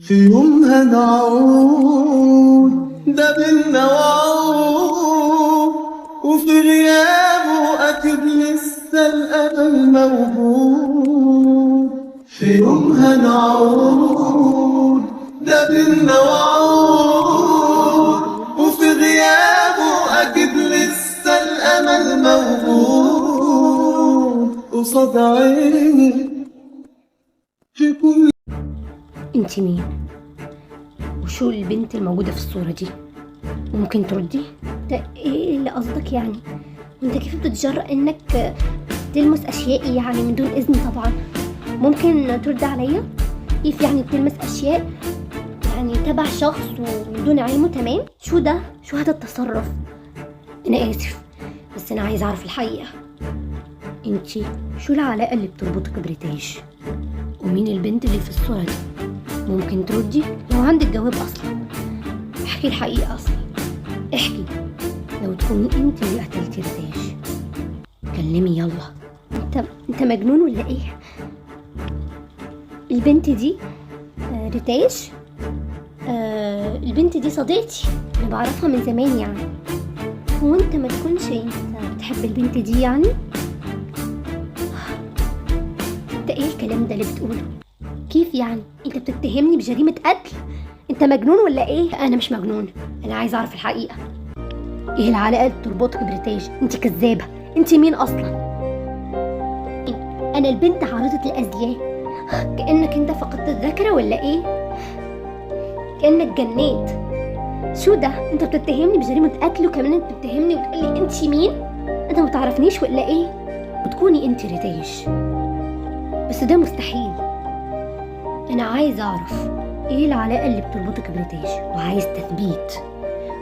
في يوم هنعود ده بالموعود، وفي غيابه أكيد لسه الأمل موجود. في يوم هنعود ده بالموعود، وفي غيابه أكيد لسه الأمل موجود. قصاد عيني في كل. انت مين؟ وشو البنت الموجودة في الصورة دي؟ ممكن تردي؟ ده ايه اللي قصدك يعني؟ وانت كيف بتتجرأ انك تلمس اشيائي يعني من دون اذني؟ طبعا ممكن ترد عليا؟ كيف يعني بتلمس اشياء يعني تبع شخص ومن دون علمه؟ تمام؟ شو ده؟ شو هذا التصرف؟ انا اسف بس انا عايز اعرف الحقيقة. انتي شو العلاقة اللي بتربطك بريتاج؟ ومين البنت اللي في الصورة دي؟ ممكن تردي لو عندك جواب اصلا؟ احكي الحقيقة اصلا، احكي. لو تكوني انت اللي قتلتي ريتاج كلمي يلا. انت مجنون ولا ايه؟ البنت دي ريتاج، البنت دي صديقتي، انا بعرفها من زمان يعني. هو انت ما تكونش انت بتحب البنت دي يعني؟ انت ايه الكلام ده اللي بتقوله؟ كيف يعني انت بتتهمني بجريمة قتل؟ انت مجنون ولا ايه؟ انا مش مجنون، انا عايز اعرف الحقيقة. ايه العلاقة اللي بتربطك بريتاج؟ انت كذابة، انت مين اصلا؟ انا البنت عارضة الازياء. كأنك انت فقدت الذاكرة ولا ايه؟ كأنك جنيت. شو ده؟ انت بتتهمني بجريمة قتل وكمان انت بتتهمني وتقولي انت مين؟ انت ما تعرفنيش ولا ايه؟ وتكوني انت ريتاج، بس ده مستحيل. انا عايز اعرف ايه العلاقة اللي بتربطك بريتاج، وعايز تثبيت،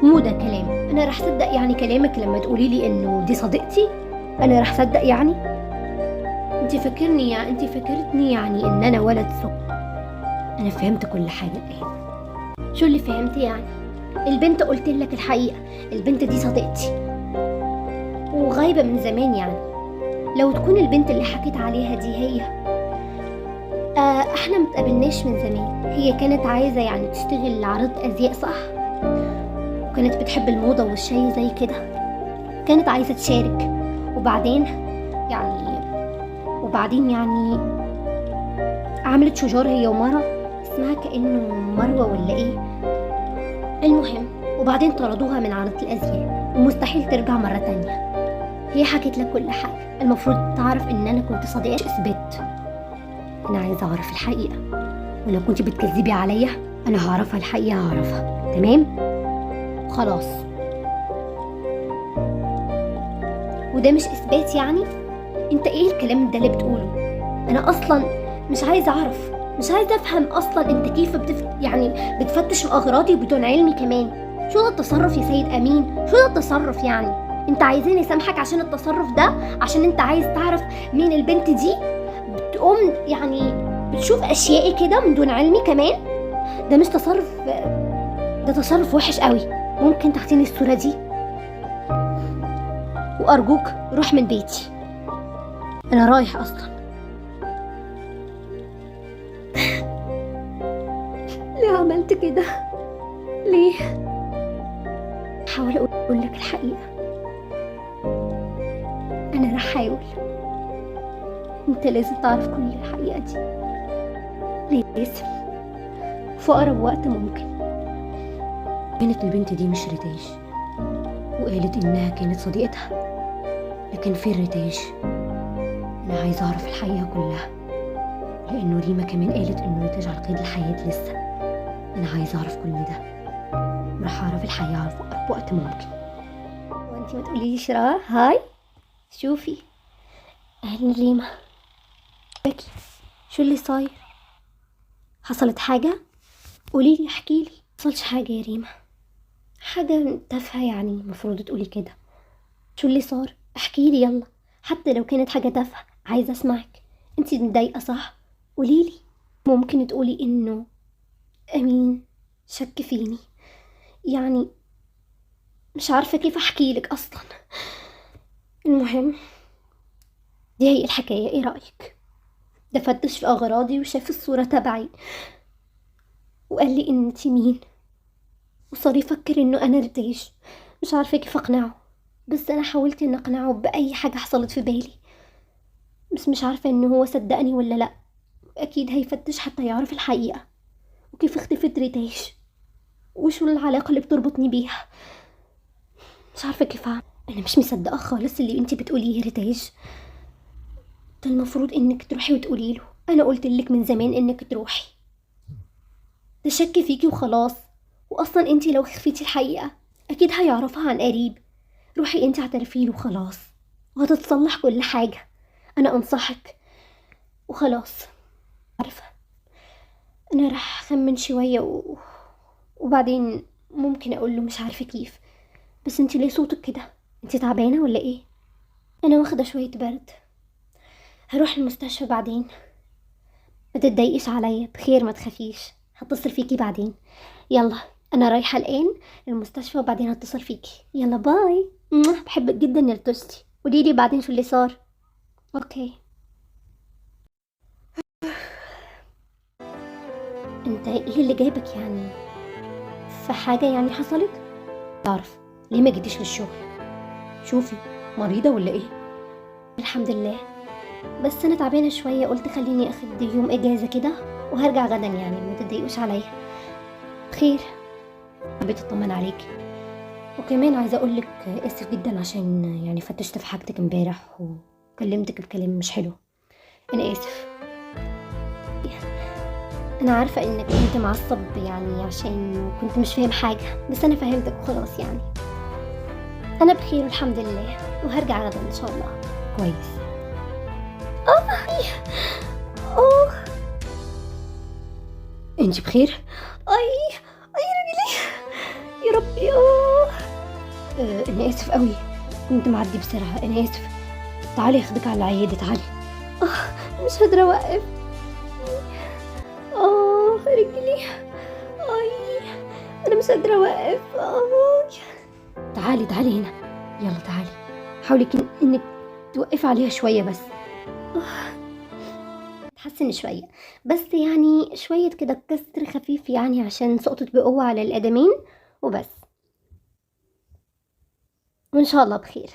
مو ده كلام. انا رح صدق يعني كلامك لما تقولي لي انه دي صديقتي؟ انا رح صدق يعني؟ انت فكرتني يعني ان انا ولد سوء. انا فهمت كل حاجة الان. شو اللي فهمتي يعني؟ البنت قلت لك الحقيقة، البنت دي صديقتي وغايبة من زمان يعني. لو تكون البنت اللي حكيت عليها دي هي، احنا متقابلناش من زمان. هي كانت عايزة يعني تشتغل عارضة ازياء صح؟ وكانت بتحب الموضة والشي زي كده، كانت عايزة تشارك. وبعدين يعني عملت شجار هي ومرة، اسمها كأنه مروة ولا ايه. المهم وبعدين طردوها من عرض الأزياء ومستحيل ترجع مرة تانية. هي حكت لك كل حاجة، المفروض تعرف ان انا كنت صديقة. اثبت. انا عايزة اعرف الحقيقة، ولو كنت بتكذبي عليا انا هعرفها الحقيقة، هعرفها. تمام؟ خلاص. وده مش اثبات يعني؟ انت ايه الكلام ده اللي بتقوله؟ انا اصلا مش عايزه اعرف، مش عايزه افهم اصلا انت كيف يعني بتفتش اغراضي بدون علمي كمان. شو ده التصرف يا سيد امين؟ شو ده التصرف يعني؟ انت عايزيني اسامحك عشان التصرف ده؟ عشان انت عايز تعرف مين البنت دي؟ بتقوم يعني بتشوف اشيائي كده من دون علمي كمان؟ ده مش تصرف، ده تصرف وحش قوي. ممكن تاخديني الصوره دي؟ وارجوك روح من بيتي، انا رايح اصلا. ليه عملت كده؟ ليه؟ حاول اقول لك الحقيقة، انا رح احاول. انت لازم تعرف كل الحقيقة دي، لازم، في اقرب وقت ممكن. كانت البنت دي مش ريتاج، وقالت انها كانت صديقتها، لكن فين ريتاج؟ انا عايزة اعرف الحقيقة كلها، لانه ريما كمان قالت انه ريتاج على قيد الحياة لسه. انا عايزة اعرف كل ده، ورح اعرف الحقيقة في اقرب وقت ممكن. وانتي ما تقوليليش هاي شوفي. اهلا ريما، بكي، شو اللي صاير؟ حصلت حاجة؟ قوليلي، احكيلي. حصلش حاجة يا ريما، حاجة تافهة يعني، المفروض تقولي كده. شو اللي صار؟ احكيلي يلا، حتى لو كانت حاجة تافهة عايزة اسمعك. انتي متضايقة صح؟ قوليلي. ممكن تقولي انه امين شك فيني يعني، مش عارفة كيف احكيلك اصلا. المهم دي هي الحكاية، ايه رأيك؟ ده فتش في اغراضي وشاف الصورة تبعي. وقال لي ان انتي مين، وصار يفكر انه انا ريتاج. مش عارفه كيف اقنعه، بس انا حاولت ان اقنعه باي حاجه حصلت في بالي، بس مش عارفه انه هو صدقني ولا لا. اكيد هيفتش حتى يعرف الحقيقه، وكيف اختفت ريتاج، وشو العلاقه اللي بتربطني بيها. مش عارفه كيف اعمل. انا مش مصدقه خالص اللي انتي بتقوليه يا ريتاج. ده المفروض انك تروحي وتقولي له. انا قلت لك من زمان انك تروحي. ده شك فيكي وخلاص. واصلا انتي لو خفيتي الحقيقه اكيد هيعرفها عن قريب. روحي انتي اعترفي له وخلاص، وهتتصلح كل حاجه. انا انصحك وخلاص. عارفه، انا راح اخمن شويه وبعدين ممكن اقول له. مش عارفه كيف. بس انتي ليه صوتك كده؟ انتي تعبانه ولا ايه؟ انا واخده شويه برد. هروح المستشفى بعدين. ما تتضايقيش عليا، بخير ما تخافيش. هتصل فيكي بعدين. يلا، انا رايحه الان المستشفى وبعدين هتصل فيكي. يلا باي. بحبك جدا يا لتوستي. قوليلي بعدين شو اللي صار. اوكي. انت ايه اللي جايبك يعني؟ في حاجه يعني حصلت؟ تعرف ليه ما جيتيش للشغل؟ شوفي، مريضه ولا ايه؟ الحمد لله، بس انا تعبانه شويه. قلت خليني اخد يوم اجازه كده وهرجع غدا، يعني ما تتضايقوش عليا. بخير. حبيت اطمن عليكي. وكمان عايزه اقول لك اسف جدا عشان يعني فتشت في حاجتك امبارح وكلمتك بكلام مش حلو. انا اسف. انا عارفه انك كنت معصب يعني عشان كنت مش فاهم حاجه، بس انا فهمتك وخلاص يعني. انا بخير والحمد لله، وهرجع غدا ان شاء الله. كويس. اوه، انت بخير؟ اي رجلي يا ربي. انا اسف قوي، كنت معدي بسرعه. انا اسف. تعالي اخدك على العياده، تعالي. مش قادره اوقف. رجلي. انا مش قادره اوقف. تعالي هنا. يلا تعالي. حاولي انك توقفي عليها شويه بس. تحسن شويه، بس يعني شويه كده كسر خفيف يعني عشان سقطت بقوه على القدمين وبس، وان شاء الله بخير.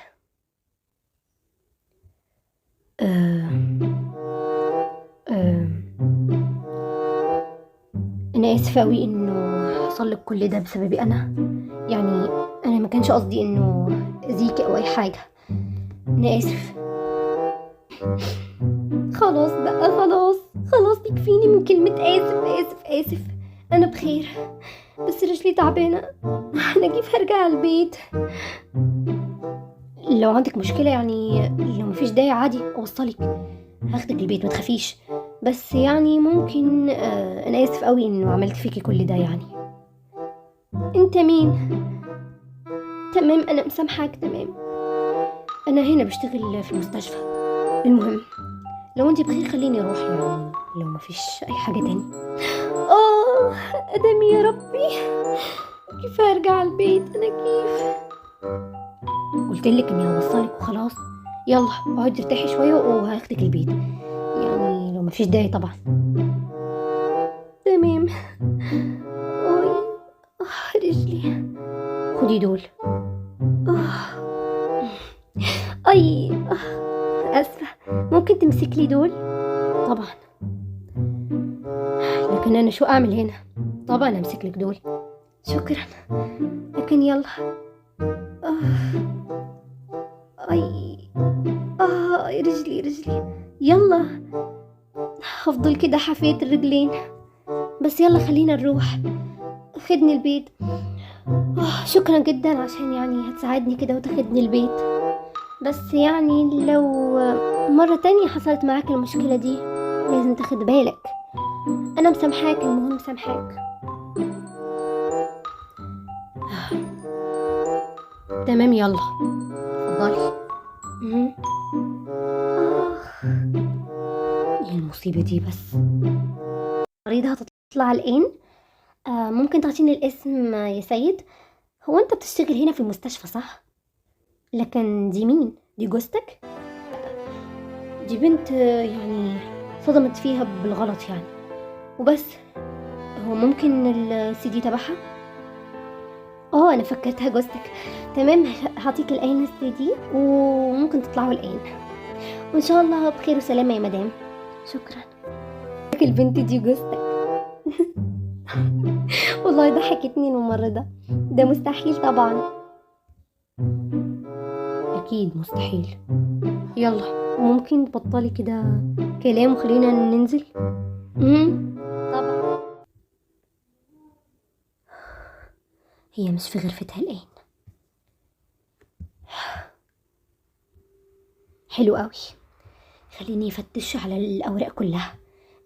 انا اسفه قوي انه حصل لك كل ده بسببي انا. يعني انا ما كانش قصدي انه اذيكي او اي حاجه. انا اسف. خلاص بقى، خلاص يكفيني من كلمه اسف. انا بخير، بس رجلي تعبانه. انا كيف هرجع البيت؟ لو عندك مشكله يعني، لو مفيش داعي عادي اوصلك، هاخدك البيت ما تخافيش. بس يعني ممكن انا اسف قوي انه عملت فيكي كل ده يعني. انت مين؟ تمام، انا مسامحاك. تمام، انا هنا بشتغل في المستشفى. المهم لو انت بخير خليني اروح يعني، لو مفيش اي حاجه تاني. ادمي يا ربي، كيف هرجع البيت؟ انا كيف؟ قلتلك اني هوصلك وخلاص. يلا اقعدي ارتاحي شويه وهاخدك البيت، يعني لو مفيش داعي طبعا. تمام. رجلي. خدي دول. اي اسفه، ممكن تمسك لي دول؟ طبعا، لكن انا شو اعمل هنا؟ طبعا امسك لك دول. شكرا، لكن يلا. اي رجلي. يلا، هفضل كده حفيت الرجلين. بس يلا خلينا نروح. خدني البيت. شكرا جدا عشان يعني هتساعدني كده وتاخدني البيت. بس يعني لو مرة تانية حصلت معاك المشكلة دي لازم تاخد بالك. انا مسامحاك، المهم مسامحاك. تمام، يلا اتفضلي. ايه المصيبة دي بس؟ مريضة هتطلع الآن. ممكن تعطيني الاسم يا سيد؟ هو انت بتشتغل هنا في المستشفى صح؟ لكن دي مين؟ دي جوزتك؟ دي بنت يعني صدمت فيها بالغلط يعني وبس. هو ممكن السي دي تبعها؟ انا فكرتها جوزتك. تمام، هعطيك الآن السي دي وممكن تطلعوا الآن، وان شاء الله بخير وسلامة يا مدام. شكرا. البنت دي جوزتك. والله ضحكتني الممرة ده مستحيل طبعا. اكيد مستحيل. يلا ممكن تبطلي كده كلام وخلينا ننزل. طبعا. هي مش في غرفتها الآن. حلو قوي، خليني افتش على الأوراق كلها.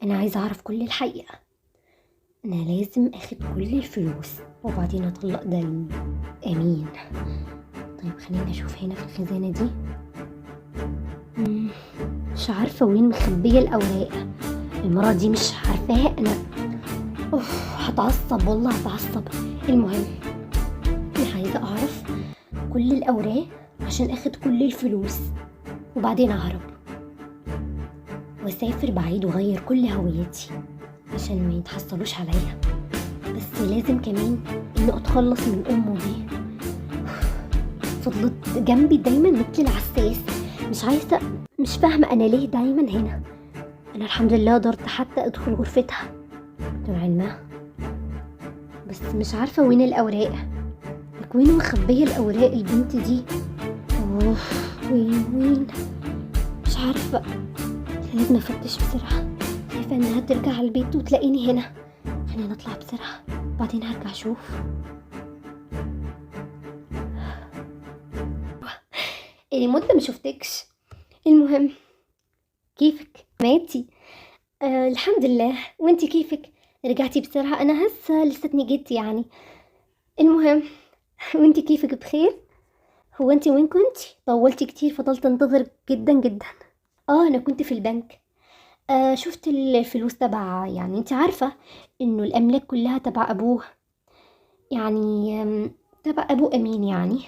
أنا عايزة أعرف كل الحقيقة. أنا لازم أخد كل الفلوس وبعدين أطلق ده أمين. طيب خليني أشوف هنا في الخزانة دي. مش عارفة وين مخبية الأوراق المرة دي، مش عارفاها أنا. هتعصب والله هتعصب. المهم أنا عايزة أعرف كل الأوراق عشان أخد كل الفلوس وبعدين أهرب وأسافر بعيد وأغير كل هويتي عشان ما يتحصلوش عليا. بس لازم كمان إني أتخلص من أمه دي. فضلت جنبي دايما مثل العساس. مش فاهمة أنا ليه دايما هنا. أنا الحمد لله قدرت حتى أدخل غرفتها مع علمها، بس مش عارفة وين الأوراق. وين مخبية الأوراق البنت دي؟ وين مش عارفة. لازم أفتش بسرعة، خايفة إنها ترجع البيت وتلاقيني هنا. خلينا نطلع بسرعة بعدين هرجع أشوف. مدة ما شفتكش. المهم كيفك ماتي؟ الحمد لله. وانتي كيفك؟ رجعتي بسرعة؟ أنا هسه لستني جيت يعني. المهم وانتي كيفك؟ بخير؟ هو انتي وين كنتي؟ طولتي كتير، فضلت انتظر جدا جدا. أنا كنت في البنك. شفت الفلوس تبع، يعني انتي عارفة انه الأملاك كلها تبع أبوه، يعني تبع أبو أمين، يعني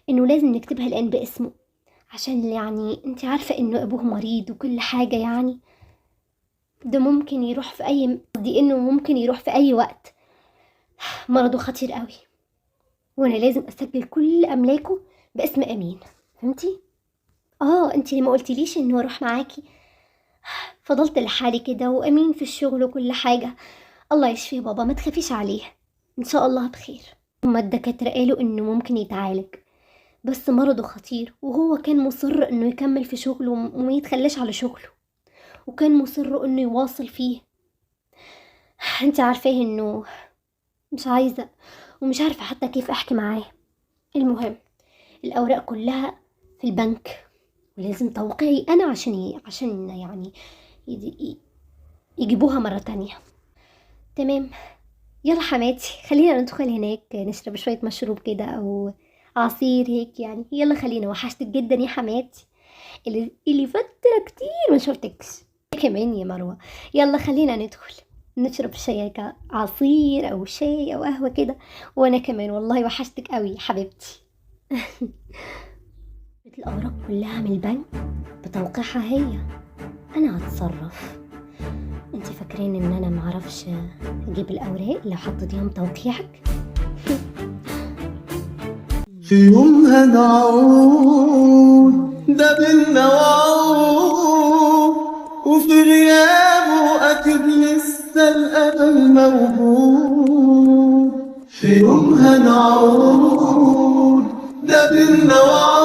انه لازم نكتبها الآن باسمه عشان يعني انتي عارفة انه أبوه مريض وكل حاجة. يعني ده ممكن يروح في انه ممكن يروح في أي وقت. مرضه خطير قوي، وانا لازم اسجل كل املاكه باسم امين. فهمتي؟ انتي اللي ما قلتليش انه اروح معاكي. فضلت لحالي كده وامين في الشغل وكل حاجه. الله يشفيه بابا، ما تخافيش عليه، ان شاء الله بخير. هما الدكاتره قالوا انه ممكن يتعالج، بس مرضه خطير، وهو كان مصر انه يكمل في شغله وما يتخلاش على شغله، وكان مصر انه يواصل فيه. انتي عارفاه انه مش عايزه ومش عارفه حتى كيف احكي معاه. المهم الأوراق كلها في البنك، ولازم توقيعي أنا عشان يعني يجيبوها مرة تانية. تمام، يلا حماتي خلينا ندخل هناك نشرب شوية مشروب كده أو عصير هيك يعني. يلا خلينا، وحشتك جدا يا حماتي، اللي فترة كتير ما شفتكش. كمان يا مروة، يلا خلينا ندخل نشرب شاي، عصير أو شاي أو قهوة كده. وأنا كمان والله وحشتك قوي حبيبتي. الأوراق كلها من البنك بتوقيعها هي. أنا هتصرف. انتي فاكرين ان انا معرفش اجيب الأوراق لو حطيتيهم توقيعك؟ في يوم هنعود ده بالموعود، وفي غيابه أكيد لسه الأمل موجود. في يوم هنعود ده بالموعود.